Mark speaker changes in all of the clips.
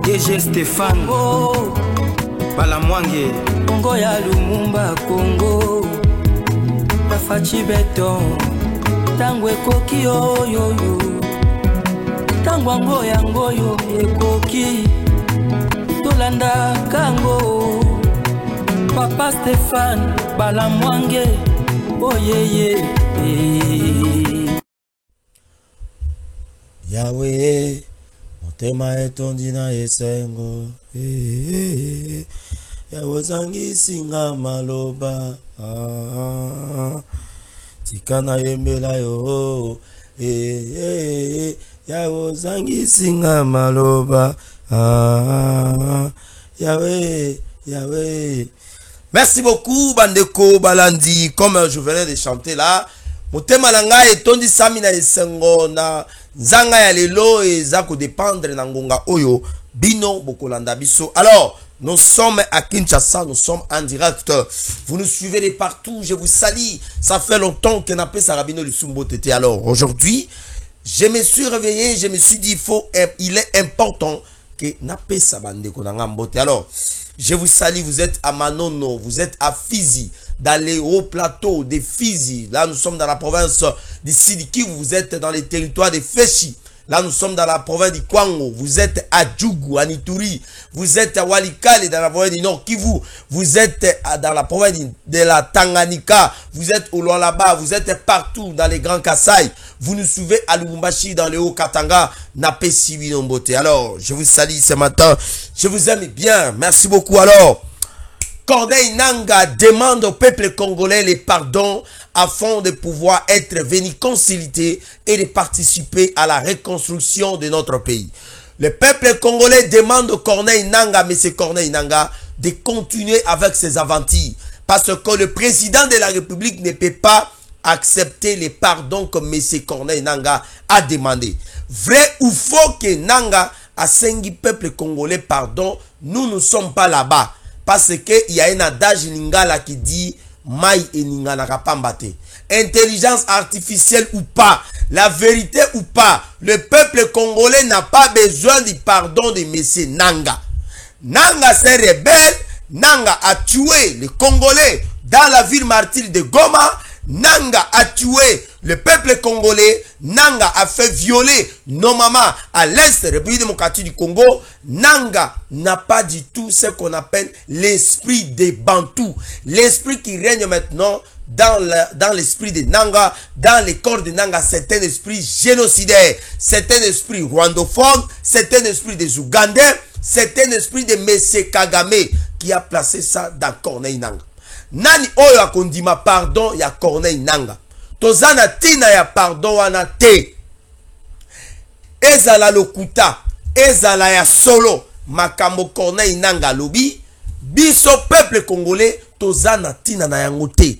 Speaker 1: DG Stéphane oh. Balamwange Congo ya Lumumba Congo Bafachi Beton Tangwe koki oyoyo Tangwango yangoyo ekoki Tolanda kango Papa Stéphane Balamwange oh yeah.
Speaker 2: Yahweh Motema etondi na esengo Yahweh zangi singa maloba Tikana yembela yo Yahweh zangi singa maloba Yahweh. Merci beaucoup Bandeko Balandi. Comme je venais de chanter là, Motema nanga etondi sami na esengo na Zanga ya lelo et zako dépendre na ngonga oyo bino bokolanda biso. Alors, nous sommes à Kinshasa, nous sommes en direct. Vous nous suivez de partout, je vous salue. Ça fait longtemps que n'a pas Sarabino le Sumbo Tété. Alors, aujourd'hui, je me suis réveillé, je me suis dit il est important que n'a pas Sabande Konanga Mbote. Alors, je vous salue, vous êtes à Manono, vous êtes à Fizi, dans les hauts plateaux de Fizi. Là, nous sommes dans la province du Sidiki, vous êtes dans les territoires de Feshi. Là, nous sommes dans la province du Kwango. Vous êtes à Djougou, à Nituri. Vous êtes à Walikale, dans la province du Nord Kivu. Vous êtes dans la province de la Tanganyika. Vous êtes au Lualaba. Vous êtes partout dans les Grands Kasaï. Vous nous suivez à Lubumbashi, dans les Hauts-Katanga. Napé Sibi Nombote. Alors, je vous salue ce matin. Je vous aime bien. Merci beaucoup. Alors, Corneille Nangaa demande au peuple congolais les pardons afin de pouvoir être venu concilier et de participer à la reconstruction de notre pays. Le peuple congolais demande au Corneille Nangaa, M. Corneille Nangaa, de continuer avec ses aventures. Parce que le président de la République ne peut pas accepter les pardons que M. Corneille Nangaa a demandé. Vrai ou faux que Nangaa a sengi peuple congolais pardon, nous ne sommes pas là-bas. Parce qu'il y a un adage lingala qui dit Maï et Ningana Kapambate. Intelligence artificielle ou pas, la vérité ou pas, le peuple congolais n'a pas besoin du pardon de M. Nangaa. Nangaa s'est rebelle, Nangaa a tué les Congolais dans la ville martyre de Goma. Nangaa a tué le peuple congolais. Nangaa a fait violer nos mamans à l'est de la République démocratique du Congo. Nangaa n'a pas du tout ce qu'on appelle l'esprit des Bantous. L'esprit qui règne maintenant dans l'esprit de Nangaa, dans les corps de Nangaa, c'est un esprit génocidaire. C'est un esprit rwandophone. C'est un esprit des Ougandais. C'est un esprit de M. Kagame qui a placé ça dans Corneille Nangaa. Nani oyo akondima pardon ya Corneille Nangaa. Tozana tina ya pardon wana te. Ezala lokuta, ezala ya solo, makambo Corneille Nangaa lobi, biso peuple congolais tozana tina na yango te.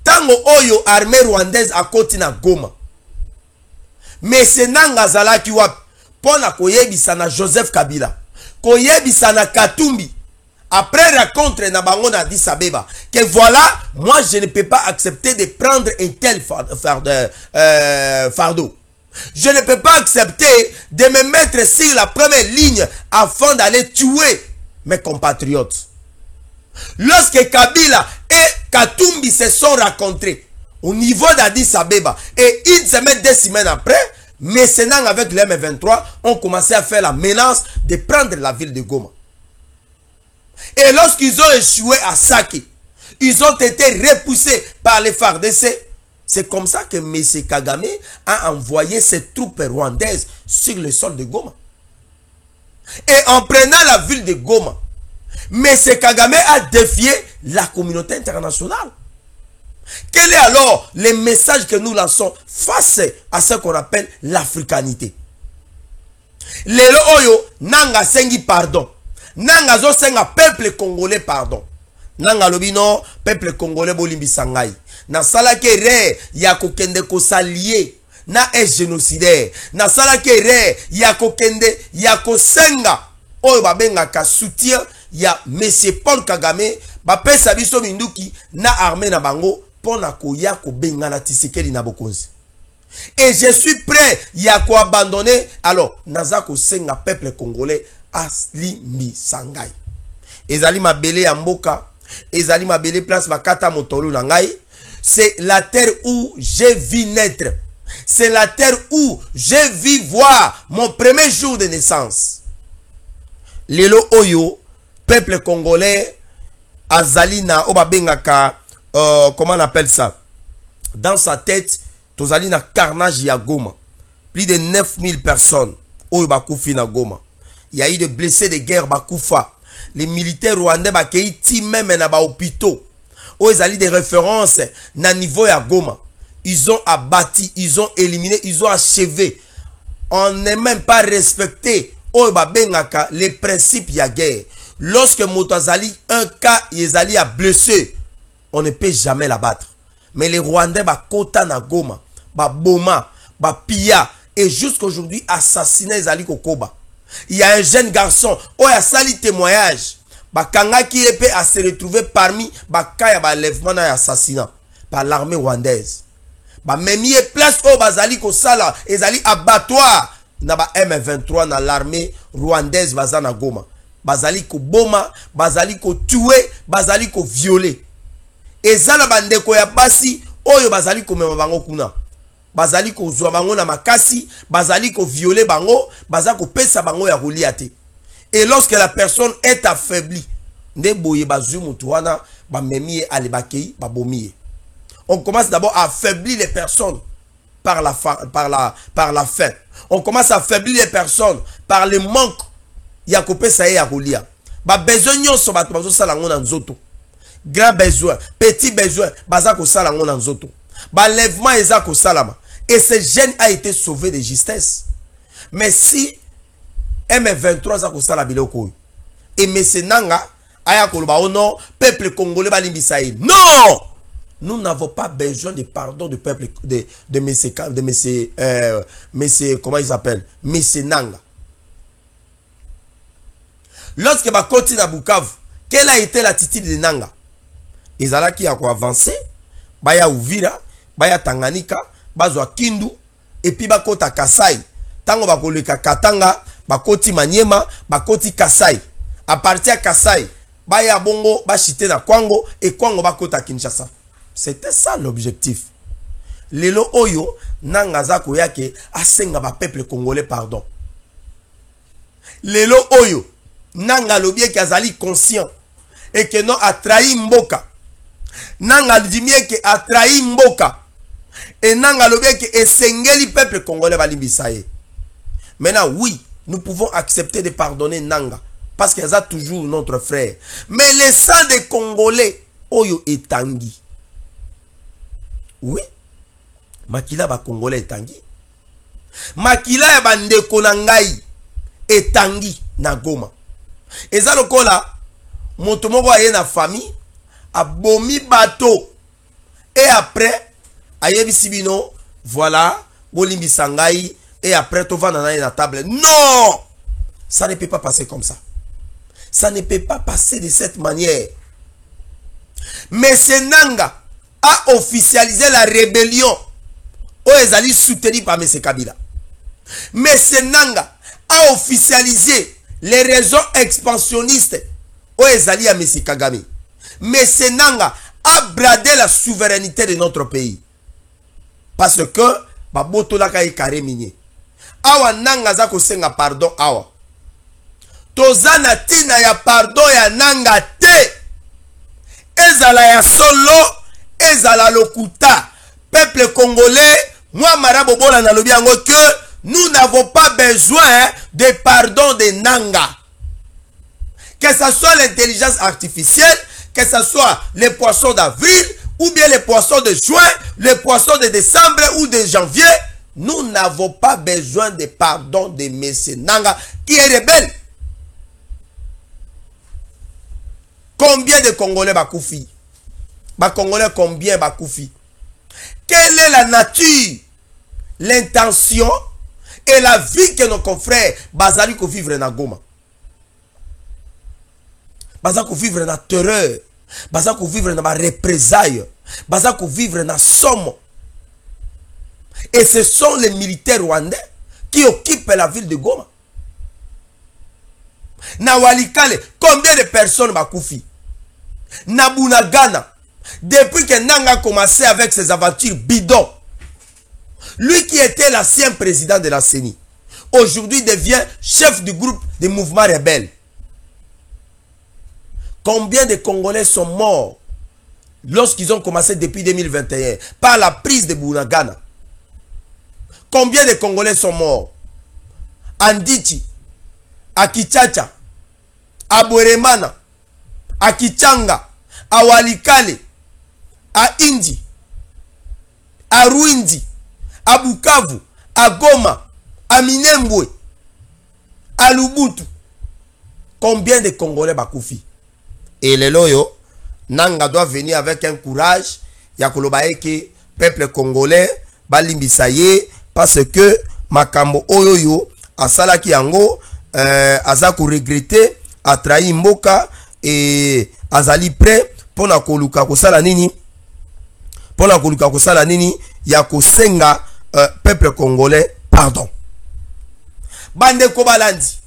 Speaker 2: Tango oyo armée rwandaise akoti na Goma. Mais Nangaa zalaki wapi pona koyebisa na Joseph Kabila. Koyebisa na Katumbi après rencontre na bango na Addis Abeba que voilà, moi je ne peux pas accepter de prendre un tel fardeau. Je ne peux pas accepter de me mettre sur la première ligne afin d'aller tuer mes compatriotes. Lorsque Kabila et Katumbi se sont rencontrés au niveau d'Addis Abeba et une semaine, 2 semaines après, Messenang avec le M23 ont commencé à faire la menace de prendre la ville de Goma. Et lorsqu'ils ont échoué à Sake, ils ont été repoussés par les FARDC. C'est comme ça que M. Kagame a envoyé ses troupes rwandaises sur le sol de Goma. Et en prenant la ville de Goma, M. Kagame a défié la communauté internationale. Quel est alors le message que nous lançons face à ce qu'on appelle l'africanité? Lelo oyo Nangaa sengi pardon. Nangaa zo senga peuple congolais pardon. Nangaa lobino peuple congolais bolimbisa ngai. Na salaki re ya kokende ko s'allier na un génocidaire. Na salaki re ya kokende ya kosenga oyo babenga ka soutien ya M. Paul Kagame bapesa biso minduki na armée na bango pona koya ko bengana Tshisekedi na bokonzi. Et je suis prêt à quoi abandonner. Alors, Nazako senga peuple congolais asli misangai. Ezali mabele ya mboka, ezali mabele place bakata motolo na ngai. C'est la terre où j'ai vu naître. C'est la terre où j'ai vu voir mon premier jour de naissance. Lelo oyo, peuple congolais, azalina, obabengaka, comment on appelle ça? Dans sa tête, tozalina carnage ya Goma. Plus de 9000 personnes, oyo bakoufi na Goma. Il y a eu des blessés de guerre bakoufa. Les militaires rwandais bakeiti même na ba hôpitaux. Oyo ezali des références na niveau ya Goma. Ils ont abattu, ils ont éliminé, ils ont achevé. On n'est même pas respecté. Oyo babengaka les principes ya guerre. Lorsque Motazali, un cas, Yezali a blessé, on ne peut jamais l'abattre. Mais les Rwandais, kota na Goma, boma, pilla, et jusqu'aujourd'hui, assassiné Yezali Kokoba. Il y a un jeune garçon, oh, il a sali témoignage. Kanga qui est à se retrouver parmi Bakaya balèvement et assassinat par l'armée rwandaise. Même il est place au Bazali Kosala, Ezali abattoir. Naba M23 na l'armée rwandaise bazana Goma. Bazali ko boma, bazali ko tuer, bazali ko violer. Ezala bandeko ya basi oyo bazali ko mema bango kuna. Bazali ko zwa bango na makasi, bazali ko violer bango, bazali ko pesa bango ya goliate. Et lorsque la personne est affaiblie, nde boye bazu mutuana ba memi ale bakei ba bomiye. On commence d'abord à affaiblir les personnes par la faim. On commence à affaiblir les personnes par le manque. Ya kopé ça ya kolia. Ba besoin nyonso bato bazo sala ngona nzoto. Grand besoin, petit besoin, baza ko sala ngona nzoto. Ba lèvement eza ko salama. Et ce jeune a été sauvé de justesse. Mais si M23 za ko sala biloko. Et Messenanga aya koloba ono peuple congolais ba limbisa yi. Non! Nous n'avons pas besoin de pardon du peuple de Messe comment il s'appelle? Messenanga. Lorsque ba koti na Bukavu, quelle a été l'attitude de Nanga? Ezala qui a quoi avancer, baya Uvira, baya Tanganyika, bazwa Kindu, et puis ba kota Kasai. Tango ba koleka Katanga, ba koti Maniema, ba koti Kasai. À partir de Kasai, baya Bongo, ba chité na Kwango, et Kwango ba kota Kinshasa. C'était ça l'objectif. Lelo oyo, Nanga za koyake, asenga ba peuple congolais pardon. Lelo oyo, Nanga lobie qui azali conscient et que non a trahi Mboka. Nanga dimie qui a trahi Mboka. Et Nanga lobie qui esengeli peuple congolais balimbisaye. Maintenant oui, nous pouvons accepter de pardonner Nanga parce qu'il a toujours notre frère. Mais le sang des Congolais oyo etangi. Oui. Makila ba Congolais etangi. Makila ya bandeko na ngai etangi na Goma. Eza lokola moto moko aye na famille abomi bateau et après ayebisi bino voilà bolimbisa ngai et après to vanda na table. Non, ça ne peut pas passer comme ça. Ça ne peut pas passer de cette manière. Messenanga a officialisé la rébellion où ezali soutenu par M. Kabila. Messenanga a officialisé les raisons expansionnistes où ezali à M. Kagame. Messenanga a bradé la souveraineté de notre pays. Parce que baboto la kai kare minye. Awa nanga za kosenga pardon awa. Tozana tina ya pardon ya nanga te. Ezala ya solo, ezala lokuta. Peuple congolais, moi marabobola na lobi yango que nous n'avons pas besoin de pardon de Nanga. Que ce soit l'intelligence artificielle, que ce soit les poissons d'avril, ou bien les poissons de juin, les poissons de décembre ou de janvier, nous n'avons pas besoin de pardon de M. Nanga qui est rebelle. Combien de Congolais bakoufi? Congolais combien bakoufi? Quelle est la nature, l'intention et la vie que nos confrères bazali ko vivre na Goma? Bazali ko vivre na terreur, bazali ko vivre na représailles, bazali ko vivre na somme. Et ce sont les militaires rwandais qui occupent la ville de Goma. Na Walikale, combien de personnes bakoufi? Na Bunagana, depuis que Nanga a commencé avec ses aventures bidons, lui qui était l'ancien président de la CENI, aujourd'hui devient chef du groupe des mouvements rebelles. Combien de Congolais sont morts lorsqu'ils ont commencé depuis 2021 par la prise de Bunagana? Combien de Congolais sont morts? Andichi, à Kichacha, à Bweremana, à Kichanga, à Walikale, à Indi, à Rwindi, à Bukavu, à Goma, à Minembwe, à Lubutu. Combien de Congolais bakoufi? Et les loyo, Nanga doit venir avec un courage. Yakolobaye que peuple congolais balimbisaye parce que makambo oyoyo asalaki yango azaku regretter a trahi mboka et azali prêt pour na koluka kosala nini? Pour na koluka kosala nini? Ya kosenga peuple congolais pardon. Bande Kobalandi,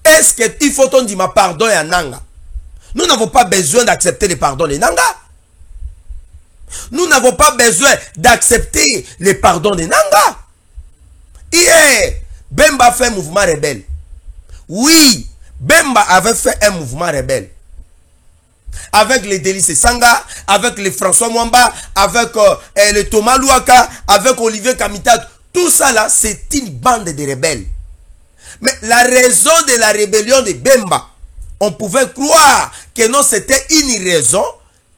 Speaker 2: est-ce que il faut on dit ma pardon ya Nanga? Nous n'avons pas besoin d'accepter les pardons des Nanga. Nous n'avons pas besoin d'accepter les pardons des Nanga. Hier, Bemba fait un mouvement rebelle. Oui, Bemba avait fait un mouvement rebelle. Avec les Délices Sanga, avec les François Mwamba, avec le Thomas Louaka, avec Olivier Kamitat. Tout ça là, c'est une bande de rebelles. Mais la raison de la rébellion de Bemba, on pouvait croire que non, c'était une raison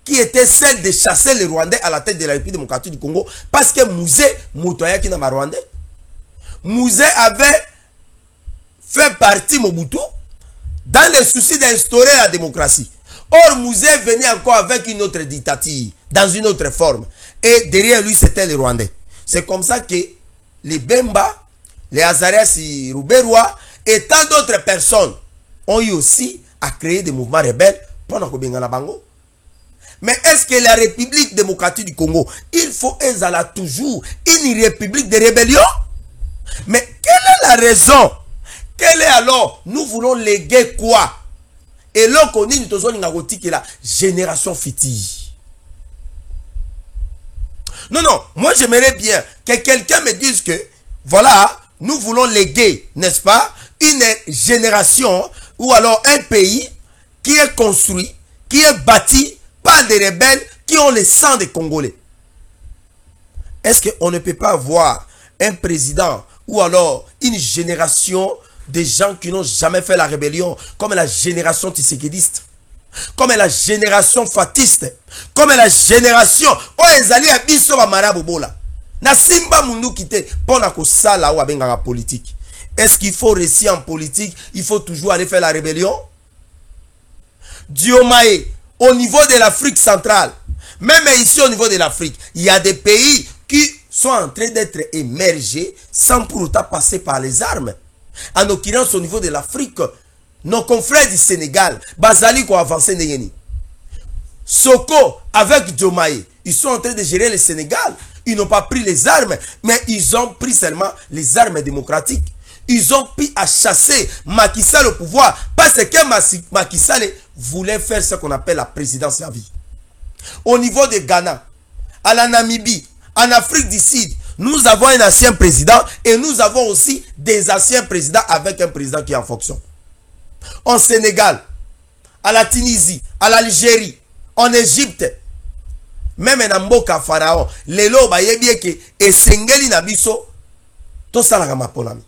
Speaker 2: qui était celle de chasser les Rwandais à la tête de la République démocratique du Congo. Parce que Mouzé, Moutoya qui n'a pas Rwandais, Mouzé avait fait partie Mobutu dans le souci d'instaurer la démocratie. Or, Mouzé venait encore avec une autre dictature, dans une autre forme. Et derrière lui, c'était les Rwandais. C'est comme ça que les Bemba, les Azarias Rouberois et tant d'autres personnes ont eu aussi à créer des mouvements rebelles pendant que Bengana Bango. Mais est-ce que la République démocratique du Congo, il faut qu'elle a toujours une république de rébellion? Mais quelle est la raison? Quelle est alors? Nous voulons léguer quoi? Et là, on dit que la génération fictive. Non, non, moi j'aimerais bien que quelqu'un me dise que, voilà, nous voulons léguer, n'est-ce pas, une génération ou alors un pays qui est construit, qui est bâti par des rebelles qui ont le sang des Congolais. Est-ce qu'on ne peut pas avoir un président ou alors une génération de gens qui n'ont jamais fait la rébellion, comme la génération tissékédiste, comme la génération fatiste, comme la génération Oezali Abiso Marabobola. Na simba mundu kite pour la kosala ou abenga politique. Est-ce qu'il faut réussir en politique? Il faut toujours aller faire la rébellion? Diomaye, au niveau de l'Afrique centrale, même ici au niveau de l'Afrique, il y a des pays qui sont en train d'être émergés sans pour autant passer par les armes. En l'occurrence, au niveau de l'Afrique, nos confrères du Sénégal, Bazali qui a avancé Neyeni. Soko, avec Diomaye, ils sont en train de gérer le Sénégal. Ils n'ont pas pris les armes, mais ils ont pris seulement les armes démocratiques. Ils ont pris à chasser Macky Sall au pouvoir parce que Macky Sall voulait faire ce qu'on appelle la présidence à vie. Au niveau de Ghana, à la Namibie, en Afrique du Sud, nous avons un ancien président et nous avons aussi des anciens présidents avec un président qui est en fonction. En Sénégal, à la Tunisie, à l'Algérie, en Égypte, même en Mboka Pharaon, les lots bayebi que esengeli na biso to salaka maponami.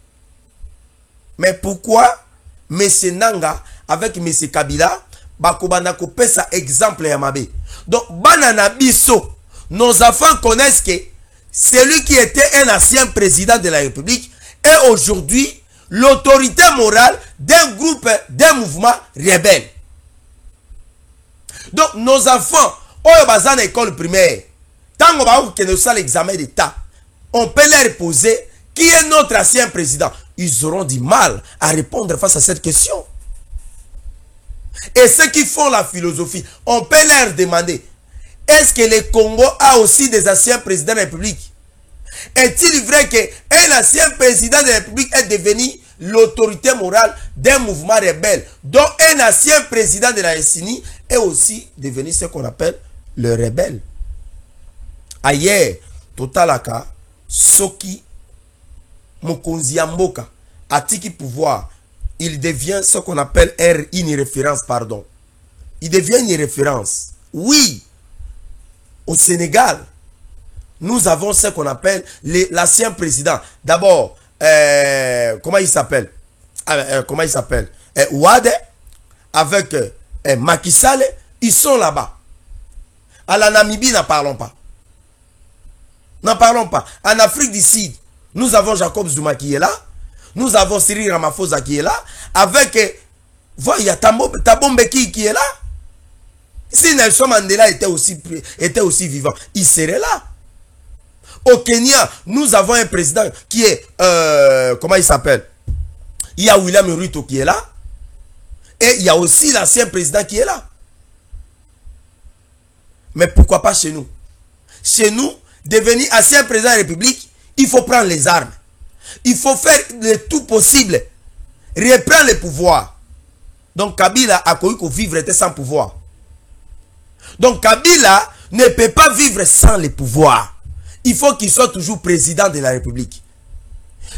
Speaker 2: Mais pourquoi M. Nanga avec M. Kabila bakobana ko pesa exemple ya mabe? Donc banana biso, nos enfants connaissent que celui qui était un ancien président de la République est aujourd'hui l'autorité morale d'un groupe, d'un mouvement rebelle. Donc nos enfants oyo bazana école primaire, tant que nous sommes l'examen d'État, on peut leur poser qui est notre ancien président. Ils auront du mal à répondre face à cette question. Et ceux qui font la philosophie, on peut leur demander, est-ce que le Congo a aussi des anciens présidents de la République? Est-il vrai qu'un ancien président de la République est devenu l'autorité morale d'un mouvement rebelle, dont un ancien président de la SNI est aussi devenu ce qu'on appelle le rebelle? Ailleurs, totalaka, soki, mokonzi ya mboka, atiki pouvoir, il devient ce qu'on appelle une référence, pardon. Il devient une référence. Oui, au Sénégal, nous avons ce qu'on appelle l'ancien président. D'abord, comment il s'appelle? Comment il s'appelle? Ouade, avec Macky Sall, ils sont là-bas. À la Namibie, n'en parlons pas. N'en parlons pas. En Afrique du Sud, nous avons Jacob Zuma qui est là. Nous avons Cyril Ramaphosa qui est là. Avec, voilà, il y a Thabo Mbeki qui est là. Si Nelson Mandela était aussi vivant, il serait là. Au Kenya, nous avons un président qui est, comment il s'appelle? Il y a William Ruto qui est là. Et il y a aussi l'ancien président qui est là. Mais pourquoi pas chez nous? Chez nous, devenir ancien président de la République, il faut prendre les armes. Il faut faire le tout possible. Reprendre le pouvoir. Donc Kabila a connu qu'on vivre sans pouvoir. Donc Kabila ne peut pas vivre sans le pouvoir. Il faut qu'il soit toujours président de la République.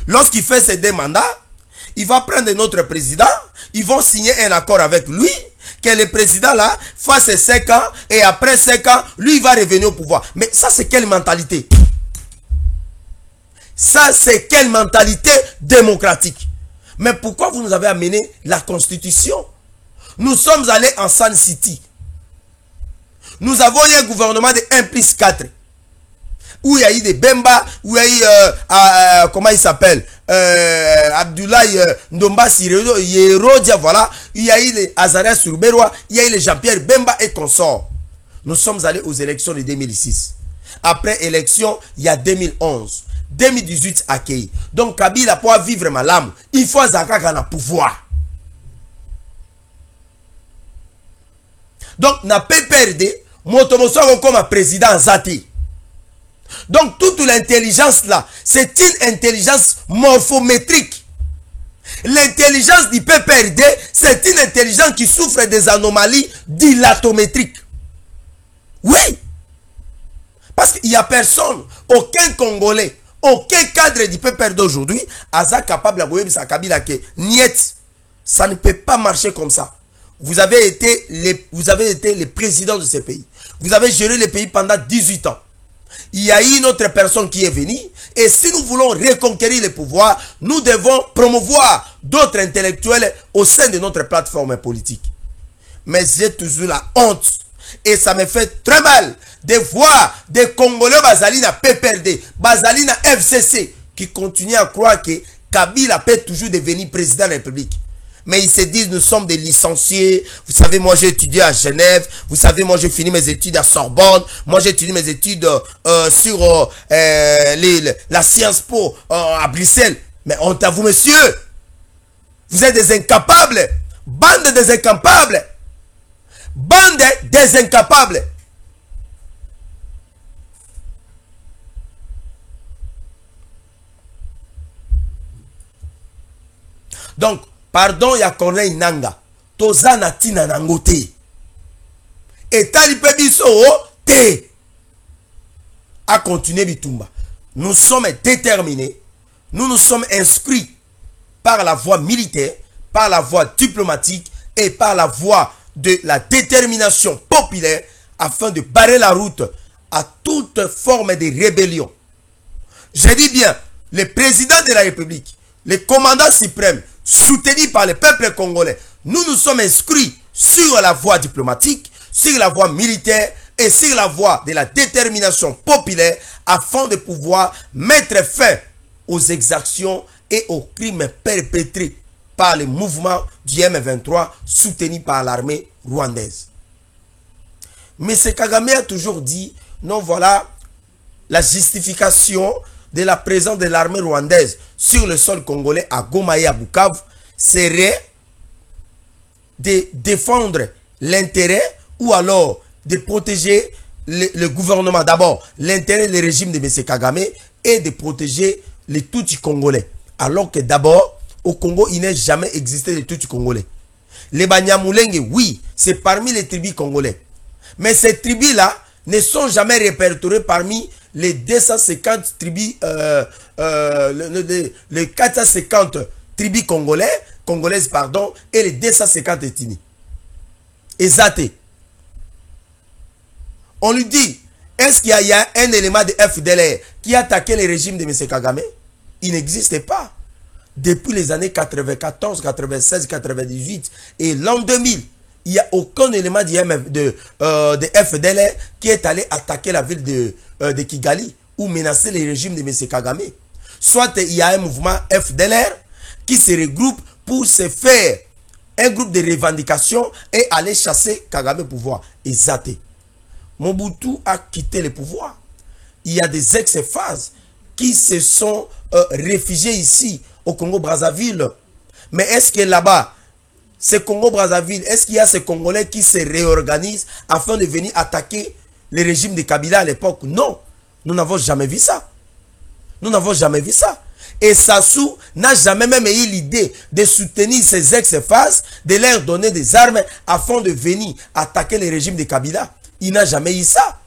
Speaker 2: Lorsqu'il fait ses deux mandats, il va prendre notre président, ils vont signer un accord avec lui, que le président là fasse ses 5 ans, et après 5 ans, lui il va revenir au pouvoir. Mais ça c'est quelle mentalité? Ça c'est quelle mentalité démocratique? Mais pourquoi vous nous avez amené la constitution? Nous sommes allés en Sun City. Nous avons eu un gouvernement de 1+4. Où il y a eu des Bemba, où il y a eu, comment il s'appelle, Abdoulaye Ndomba Sirodia, voilà. Il y a eu les Azarias Surberois, il y a eu les Jean-Pierre Bemba et consorts. Nous sommes allés aux élections de 2006. Après élection, il y a 2011. 2018 accueilli. Donc Kabila pour vivre malam, il faut Zakaka na pouvoir. Donc na PPRD, Motomoso comme président Zati. Donc toute l'intelligence là, c'est une intelligence morphométrique. L'intelligence du PPRD, c'est une intelligence qui souffre des anomalies dilatométriques. Oui. Parce qu'il n'y a personne, aucun Congolais, aucun cadre du PPRD d'aujourd'hui, Aza capable de sa Kabila que niet, ça ne peut pas marcher comme ça. Vous avez été les présidents de ce pays. Vous avez géré le pays pendant 18 ans. Il y a eu une autre personne qui est venue. Et si nous voulons reconquérir le pouvoir, nous devons promouvoir d'autres intellectuels au sein de notre plateforme politique. Mais j'ai toujours la honte. Et ça me fait très mal de voir des Congolais Bazalina PPRD, Bazalina FCC, qui continuent à croire que Kabila peut toujours devenir président de la République. Mais ils se disent, nous sommes des licenciés. Vous savez, moi j'ai étudié à Genève. Vous savez, moi j'ai fini mes études à Sorbonne. Moi j'ai étudié mes études sur la Sciences Po à Bruxelles. Mais honte à vous, monsieur. Vous êtes des incapables. Bande des incapables. Bande des incapables. Donc, pardon, ya Corneille Nanga. Tozana tina nangote. Et talipe biso te. A continuer bitumba. Nous sommes déterminés. Nous nous sommes inscrits par la voie militaire, par la voie diplomatique et par la voie de la détermination populaire afin de barrer la route à toute forme de rébellion. Je dis bien, le président de la République, le commandant suprême, soutenu par le peuple congolais, nous nous sommes inscrits sur la voie diplomatique, sur la voie militaire et sur la voie de la détermination populaire afin de pouvoir mettre fin aux exactions et aux crimes perpétrés par le mouvement du M23 soutenu par l'armée rwandaise. Mais M. Kagame a toujours dit, non, voilà la justification de la présence de l'armée rwandaise sur le sol congolais à Goma et à Bukavu serait de défendre l'intérêt ou alors de protéger le gouvernement. D'abord, l'intérêt du régime de M. Kagame et de protéger les Tutsis congolais. Alors que d'abord, au Congo, il n'a jamais existé de Tutsis congolais. Les Banyamulenge, oui, c'est parmi les tribus congolais. Mais ces tribus-là ne sont jamais répertoriées parmi les 250 tribus, les 450 tribus congolaises, pardon, et les 250 ethnies. Exact. On lui dit, est-ce qu'il y a un élément de FDLR qui a attaqué le régime de M. Kagame? Il n'existe pas. Depuis les années 94, 96, 98 et l'an 2000, il n'y a aucun élément de FDLR qui est allé attaquer la ville de Kigali ou menacer le régime de M. Kagame. Soit il y a un mouvement FDLR qui se regroupe pour se faire un groupe de revendications et aller chasser Kagame au pouvoir. Exact. Mobutu a quitté le pouvoir. Il y a des ex-phases qui se sont réfugiés ici au Congo-Brazzaville. Mais est-ce que là-bas, ce Congo-Brazzaville, est-ce qu'il y a ces Congolais qui se réorganisent afin de venir attaquer le régime de Kabila à l'époque? Non, nous n'avons jamais vu ça. Nous n'avons jamais vu ça. Et Sassou n'a jamais même eu l'idée de soutenir ces ex-phases, de leur donner des armes afin de venir attaquer le régime de Kabila. Il n'a jamais eu ça.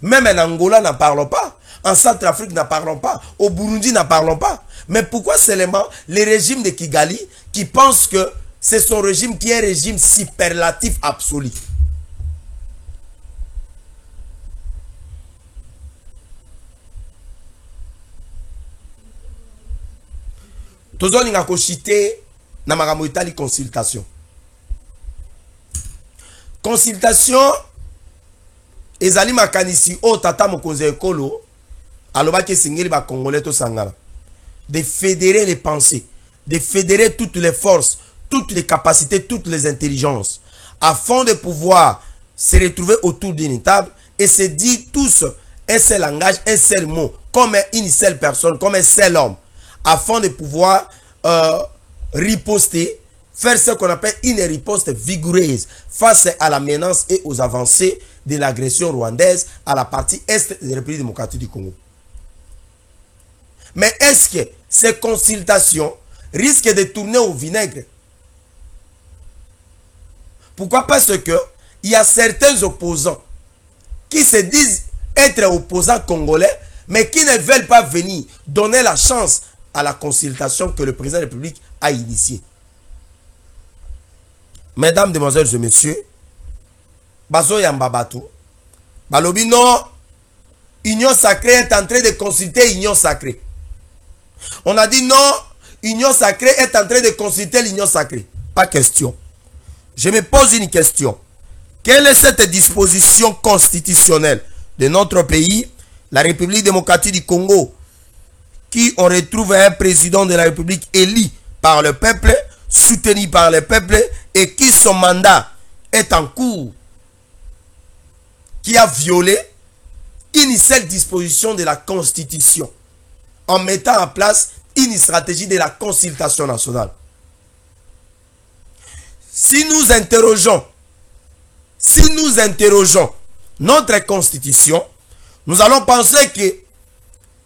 Speaker 2: Même en Angola, n'en parlons pas. En Centrafrique, n'en parlons pas. Au Burundi, n'en parlons pas. Mais pourquoi seulement les régimes de Kigali qui pensent que c'est son régime qui est un régime superlatif absolu? Toujours nous avons cité na makambo etali consultation. Consultation ezali makanisi o tata mokonzi ekolo alobaki singeli ba congolais to sangala de fédérer les pensées, de fédérer toutes les forces, toutes les capacités, toutes les intelligences afin de pouvoir se retrouver autour d'une table et se dire tous un seul langage, un seul mot, comme une seule personne, comme un seul homme, afin de pouvoir riposter, faire ce qu'on appelle une riposte vigoureuse face à la menace et aux avancées de l'agression rwandaise à la partie est de la République démocratique du Congo. Mais est-ce que ces consultations risquent de tourner au vinaigre? Pourquoi? Parce que il y a certains opposants qui se disent être opposants congolais, mais qui ne veulent pas venir donner la chance à la consultation que le président de la République a initiée. Mesdames, demoiselles et messieurs, Bazo Yambabatu, Balobi non, Union sacrée est en train de consulter Union sacrée. On a dit non, Union sacrée est en train de consulter l'Union sacrée. Pas question. Je me pose une question. Quelle est cette disposition constitutionnelle de notre pays, la République démocratique du Congo, qui on retrouve un président de la République élu par le peuple, soutenu par le peuple, et qui son mandat est en cours, qui a violé une seule disposition de la Constitution, en mettant en place une stratégie de la consultation nationale. Si nous interrogeons notre Constitution, nous allons penser que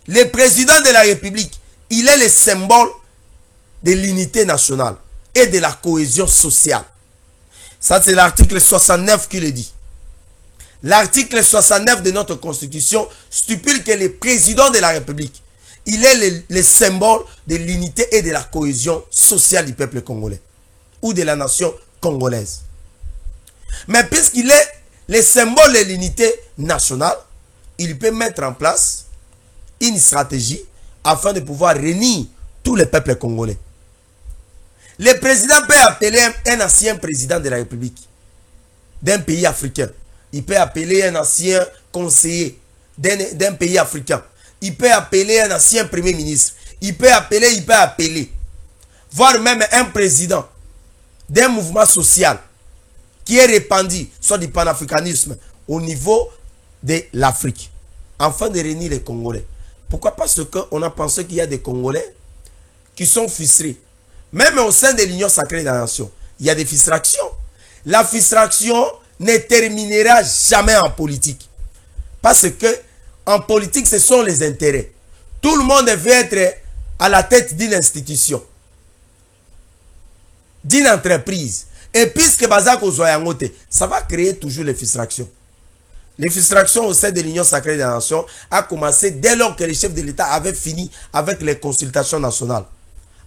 Speaker 2: le président de la République, il est le symbole de l'unité nationale et de la cohésion sociale. Ça, c'est l'article 69 qui le dit. L'article 69 de notre Constitution stipule que le président de la République, il est le symbole de l'unité et de la cohésion sociale du peuple congolais ou de la nation congolaise. Mais puisqu'il est le symbole de l'unité nationale, il peut mettre en place une stratégie afin de pouvoir réunir tous les peuples congolais. Le président peut appeler un ancien président de la République d'un pays africain. Il peut appeler un ancien conseiller d'un pays africain. Il peut appeler un ancien premier ministre. Il peut appeler, voire même un président d'un mouvement social qui est répandu sur du panafricanisme au niveau de l'Afrique, afin de réunir les Congolais. Pourquoi? Parce qu'on a pensé qu'il y a des Congolais qui sont fistrés. Même au sein de l'Union sacrée de la nation, il y a des fistrations. La fistration ne terminera jamais en politique. Parce que en politique, ce sont les intérêts. Tout le monde veut être à la tête d'une institution, d'une entreprise. Et puisque ça va créer toujours les frustrations. Les frustrations au sein de l'Union sacrée des nations a commencé dès lors que les chefs de l'État avaient fini avec les consultations nationales,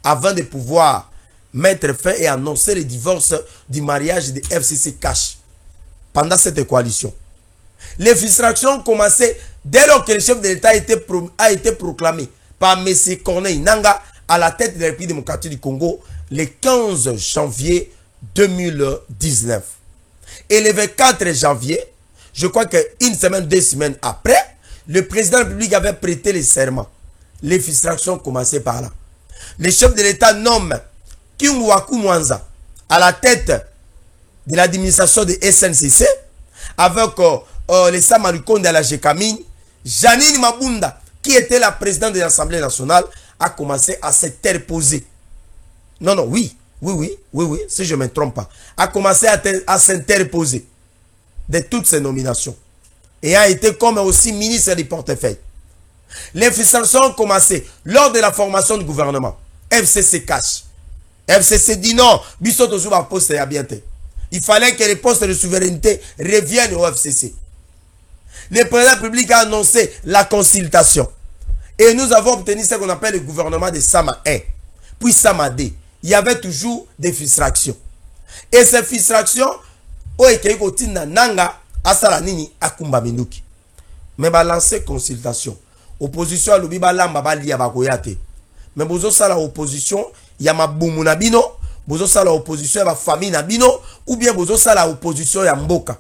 Speaker 2: avant de pouvoir mettre fin et annoncer le divorce du mariage de FCC Cash pendant cette coalition. Les frustrations ont commencé dès lors que le chef de l'État a été proclamé par M. Corneille Nangaa à la tête de la République démocratique du Congo le 15 janvier 2019. Et le 24 janvier, je crois qu'une semaine, 2 semaines après, le président de la République avait prêté le serment. Les frustrations commençaient par là. Le chef de l'État nomme Kingwaku Mwanza à la tête de l'administration de SNCC avec les Samalukonde à la Jekamine. Janine Mabunda, qui était la présidente de l'Assemblée nationale, a commencé à s'interposer. Non, oui, si je ne me trompe pas. A commencé à s'interposer de toutes ces nominations. Et a été comme aussi ministre du portefeuille. Les frustrations ont commencé lors de la formation du gouvernement. FCC cache. FCC dit non, Bissot toujours poste à bientôt. Il fallait que les postes de souveraineté reviennent au FCC. Le président public a annoncé la consultation. Et nous avons obtenu ce qu'on appelle le gouvernement de Sama 1. Puis Sama 2. Il y avait toujours des frustrations. Et ces frustrations, Nanga Asalanini Akumba Minuki. Mais ba lancer consultation. Opposition à l'obi ba lamba ba liya ba koyate. Mais bozo sala opposition, ya mabumu na bino, bozo sala opposition ya ba famille na bino, ou bien bozo sala opposition ya mboka.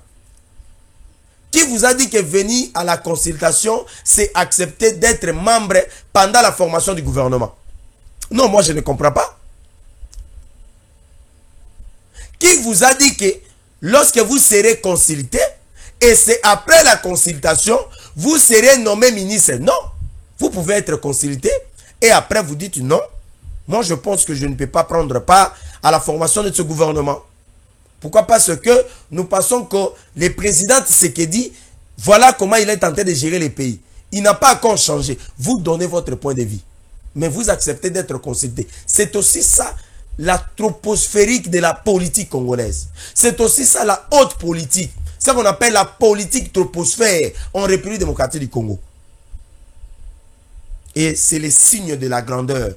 Speaker 2: Qui vous a dit que venir à la consultation, c'est accepter d'être membre pendant la formation du gouvernement? Non, moi je ne comprends pas. Qui vous a dit que lorsque vous serez consulté, et c'est après la consultation, vous serez nommé ministre? Non. Vous pouvez être consulté, et après vous dites non. Moi je pense que je ne peux pas prendre part à la formation de ce gouvernement. Pourquoi? Parce que nous pensons que le président Tshisekedi, voilà comment il est tenté de gérer les pays. Il n'a pas encore changé. Vous donnez votre point de vue. Mais vous acceptez d'être consulté. C'est aussi ça la troposphérique de la politique congolaise. C'est aussi ça la haute politique. C'est ce qu'on appelle la politique troposphère en République démocratique du Congo. Et c'est le signe de la grandeur.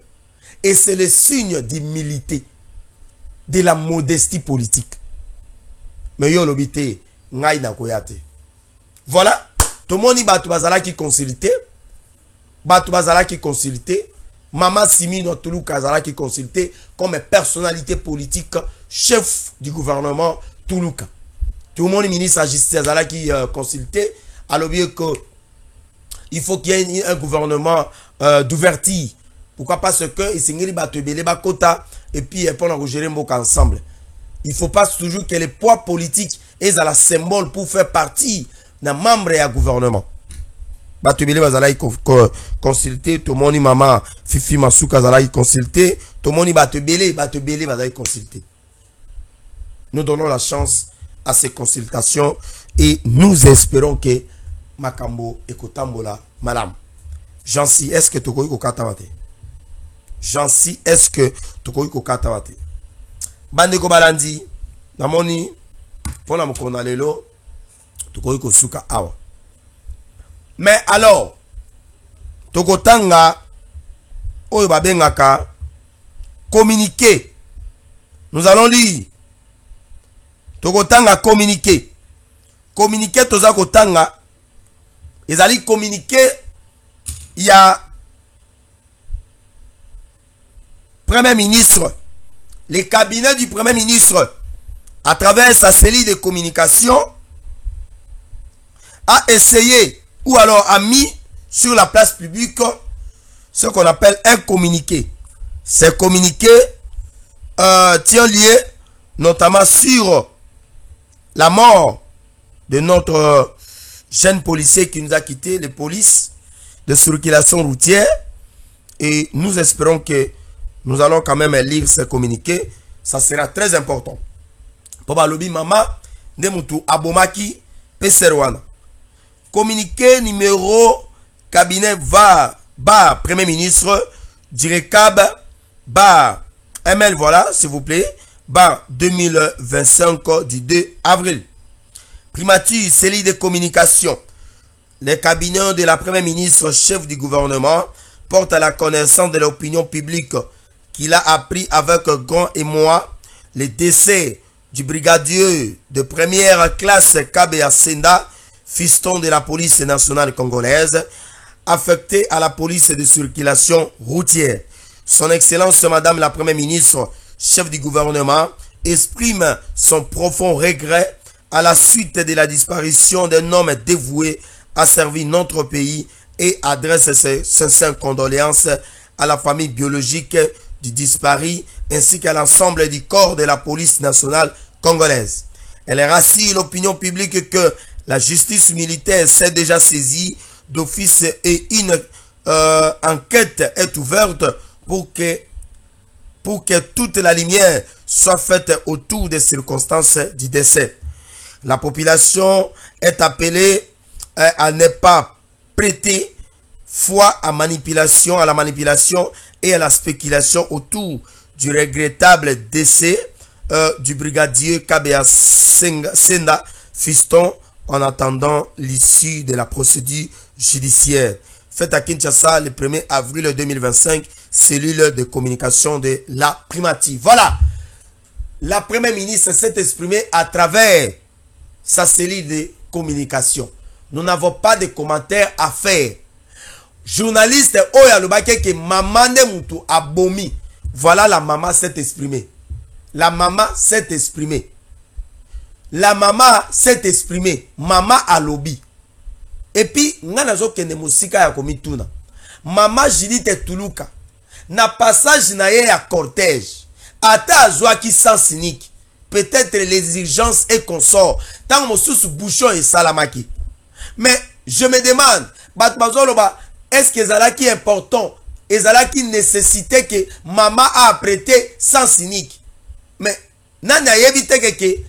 Speaker 2: Et c'est le signe d'humilité. De la modestie politique. Mais yo lobité ngai na koyate. Voilà, tout le monde batu bazala qui consulté. Batu bazala qui consulté. Mama Simino Toulou Kazala qui consulté comme personnalité politique, chef du gouvernement Toulouka. Tout le monde ministre de la justice Azala qui consulté. Alors bien que il faut qu'il y ait un gouvernement d'ouverture. Pourquoi? Parce que il s'engage batu belé bakota et puis pour gérer mboka ensemble. Il ne faut pas toujours que les poids politiques aient à la symbole pour faire partie d'un membre et un gouvernement. Batubele bazala consulté, tout le monde maman Fifi Masuka bazala consulté, tout le monde batubele bazala consulté. Nous donnons la chance à ces consultations et nous espérons que Makambo et Kotambola, madame. Jansi, est-ce que tu connais Kokatawate? Jansi, est-ce que tu connais Kokatawate? Bandeko balandi namoni pona mokona lelo tokoki kosuka awa. Mais alors tokotanga oyo babengaka communiqué. Nous allons lire tokotanga communiqué. Communiqué toza kotanga ezali communiqué ya Premier ministre. Le cabinet du Premier ministre, à travers sa cellule de communication, a essayé ou alors a mis sur la place publique ce qu'on appelle un communiqué. Ces communiqués tient lieu notamment sur la mort de notre jeune policier qui nous a quitté, les polices de circulation routière. Et nous espérons que nous allons quand même lire ce communiqué. Ça sera très important. Pour Lobi Mama, Nemutu Abomaki, Peserwana. Communiqué numéro cabinet va bar Premier ministre, Direcab, bar ML, voilà, s'il vous plaît, bar 2025 du 2 avril. Primature, cellule de communication. Les cabinets de la Premier ministre, chef du gouvernement, portent à la connaissance de l'opinion publique qu'il a appris avec grand émoi le décès du brigadier de première classe Kabea Senda, fiston de la police nationale congolaise, affecté à la police de circulation routière. Son Excellence Madame la Première ministre, chef du gouvernement, exprime son profond regret à la suite de la disparition d'un homme dévoué à servir notre pays et adresse ses sincères condoléances à la famille biologique du disparu ainsi qu'à l'ensemble du corps de la police nationale congolaise. Elle rassure l'opinion publique que la justice militaire s'est déjà saisie d'office et une enquête est ouverte pour que toute la lumière soit faite autour des circonstances du décès. La population est appelée à ne pas prêter foi à la manipulation et à la spéculation autour du regrettable décès du brigadier Kabea Senda, fiston, en attendant l'issue de la procédure judiciaire. Fait à Kinshasa le 1er avril 2025, cellule de communication de la primature. Voilà, la Première ministre s'est exprimée à travers sa cellule de communication. Nous n'avons pas de commentaires à faire. Journaliste Oya Lubake que maman de Moutou abomi. Voilà, la maman s'est exprimée. La maman s'est exprimée. La maman s'est exprimée. Maman a lobby. Et puis, nganazo kende musika ya komituna. Maman Judith Tuluka. Na passage na ye ya cortège. Ata azwaki sans cynique. Peut-être les urgences et consorts. Tant mosusu bouchon et salamaki. Mais je me demande, est-ce que Zalaki est important? Et Zalaki nécessitait que maman a prêté sans cynique. Mais nani a évité que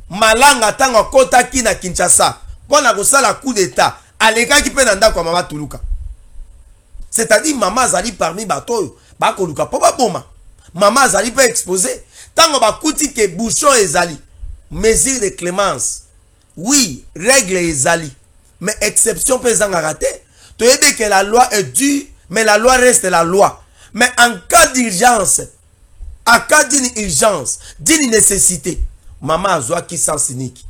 Speaker 2: malanga tango kota ki na Kinshasa. Quand on a reçu la coup d'état, aleka ki pe nanda kwa maman Tuluka. C'est-à-dire maman Zali parmi bato, bakoluka po ba boma. Maman Zali peut exposer. Tango ba kuti ke bouchon et Zali. Mesure de clémence. Oui, règle et Zali. Mais exception peut s'en rater. Tu sais que la loi est dure, mais la loi reste la loi. Mais en cas d'urgence, en cas d'une urgence, d'une nécessité, maman a zoa qui sans cynique.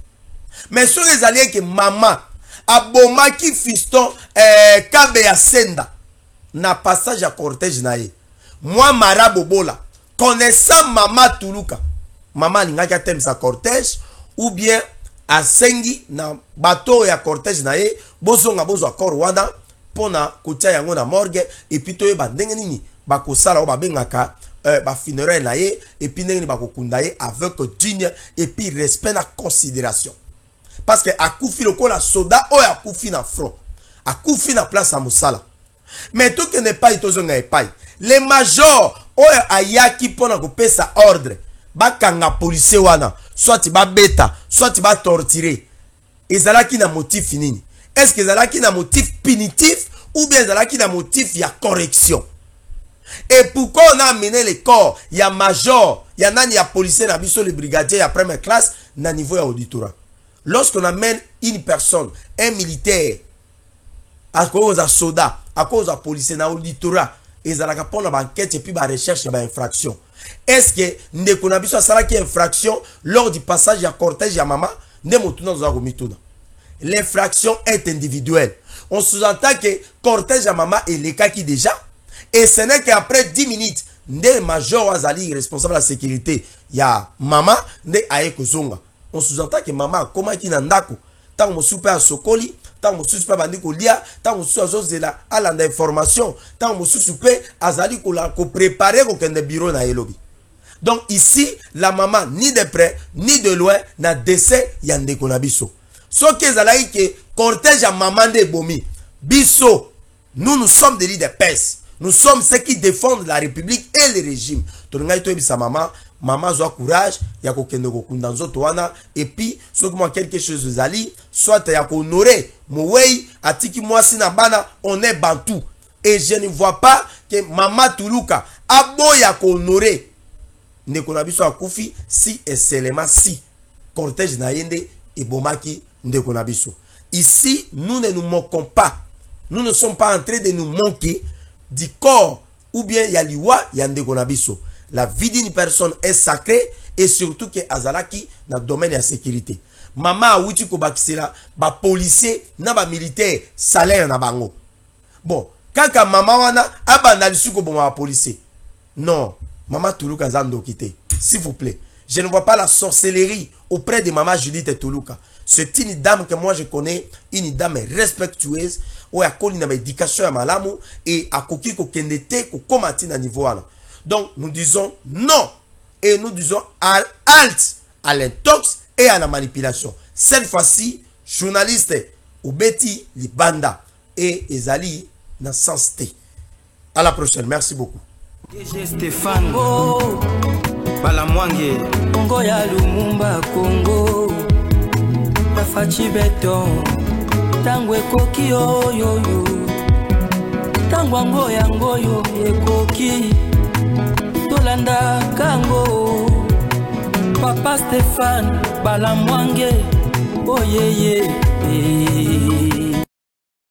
Speaker 2: Mais sur les alliés que maman a boma qui fiston Kabea Senda n'a passage à cortège naïe. Moi Mara Bobola, connaissant maman Tuluka, maman n'inga thème sa cortège ou bien a sengi na bateau ya cortège naïe, bozonga bozo akor wana pona kutia yango na morgue et puis to ba ndenge nini ba kosala o ba bengaka ba funérailles naïe et puis ndenge ni ba kokunda ye avec digne et puis respect na considération. Parce que akufi lokola soda o akufi na front, akufi na place à musala. Mais tout que n'est pas itozonga epai. Les majors o ayaki pona ko pesa ordre ba kanga policier wana soit ba beta soit ba torturer. Ezalaki na motif nini? Est-ce que ezalaki na motif punitif ou bien ezalaki na motif ya correction? Et pourquoi on a amené les corps? Il y a major, il y a nani, il y a policier, na biso le brigadier, il y a première classe, na niveau ya auditorat. Lorsqu'on amène une personne, un militaire, à cause de soldat, à cause de policier, na auditorat, ils ont la pour enquête et puis la recherche et infraction. Est-ce que ne konabiso sala qui infraction lors du passage à cortège à maman, ne motuna za gomituna. L'infraction est individuelle. On sous-entend que cortège à maman est le cas qui déjà. Et ce n'est qu'après 10 minutes, le major Azali responsable de la sécurité, il y a maman, ne aye kozonga. On sous-entend que maman, comment qui n'andako, tant que souper à Sokoli, tant que souper à Bandiko Lia, tant que souper à l'information, tant que souper à Azali ko préparer aucun bureau na elobi. Donc ici, la maman, ni de près, ni de loin, n'a décès, yande konabiso. Ce qui est que cortège à maman de Bomi, biso, nous sommes des leaders de paix. Nous sommes ceux qui défendent la République et le régime. Maman a courage, il y a et puis, ce que quelque chose de zali, soit il y a honoré, on est bantou. Et je ne vois pas que Mama Toulouka aboya ko honoré ndeko na biso akufi si et seulement si cortège na yende et bomaki ndeko na biso. Ici, nous ne nous moquons pas. Nous ne sommes pas en train de nous moquer du corps ou bien yaliwa yandeko na biso. La vie d'une personne est sacrée et surtout que azalaki dans le domaine de la sécurité. Maman a outi ko bakisela ba policier na ba militaire salaire na bango. Bon, kaka maman wana abanda lisuko bon ba policier. Non, Maman Toulouka zando kité. S'il vous plaît, je ne vois pas la sorcellerie auprès de Maman Judith Toulouka. C'est une dame que moi je connais, une dame respectueuse, où elle a connu une éducation à malamu et a coquille ko kendete ko komati na niveau là. Donc nous disons non et nous disons halt à l'intox et à la manipulation. Cette fois-ci, journaliste Obeti Libanda et Ezali na sens T. À la prochaine, merci beaucoup.
Speaker 1: DG Stéphane Balamwange Congo ya Lumumba Congo Bafachi Beton Tangwe koki oyo Tangwango yango yo ekoki Tolanda kango Papa Stéphane Balamwange Oh yeah yeah